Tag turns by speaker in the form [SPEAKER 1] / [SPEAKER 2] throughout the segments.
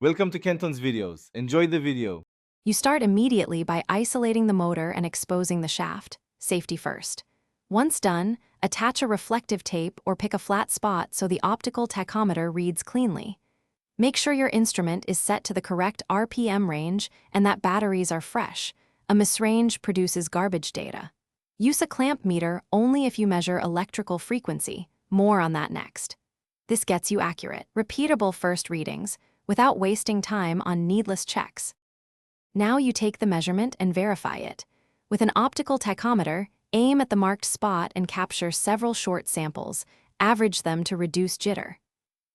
[SPEAKER 1] Welcome to Kenton's videos. Enjoy the video.
[SPEAKER 2] You start immediately by isolating the motor and exposing the shaft, safety first. Once done, attach a reflective tape or pick a flat spot so the optical tachometer reads cleanly. Make sure your instrument is set to the correct RPM range and that batteries are fresh. A misrange produces garbage data. Use a clamp meter only if you measure electrical frequency. More on that next. This gets you accurate, repeatable first readings without wasting time on needless checks. Now you take the measurement and verify it. With an optical tachometer, aim at the marked spot and capture several short samples. Average them to reduce jitter.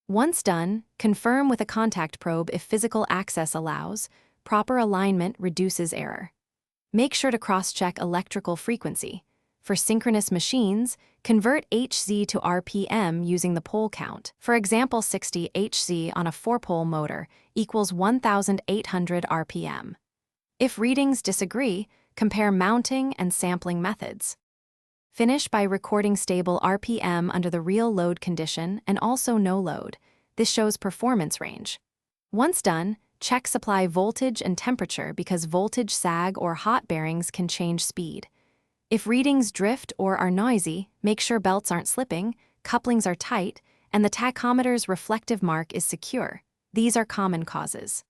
[SPEAKER 2] Once done, confirm with a contact probe if physical access allows. Proper alignment reduces error. Make sure to cross-check electrical frequency. For synchronous machines, convert Hz to RPM using the pole count. For example, 60 Hz on a 4-pole motor equals 1,800 RPM. If readings disagree, compare mounting and sampling methods. Finish by recording stable RPM under the real load condition and also no load. This shows performance range. Once done, check supply voltage and temperature because voltage sag or hot bearings can change speed. If readings drift or are noisy, make sure belts aren't slipping, couplings are tight, and the tachometer's reflective mark is secure. These are common causes.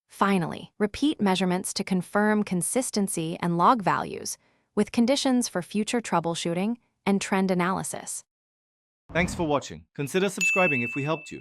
[SPEAKER 2] Finally, repeat measurements to confirm consistency and log values, with conditions for future troubleshooting and trend analysis.
[SPEAKER 1] Thanks for watching. Consider subscribing if we helped you.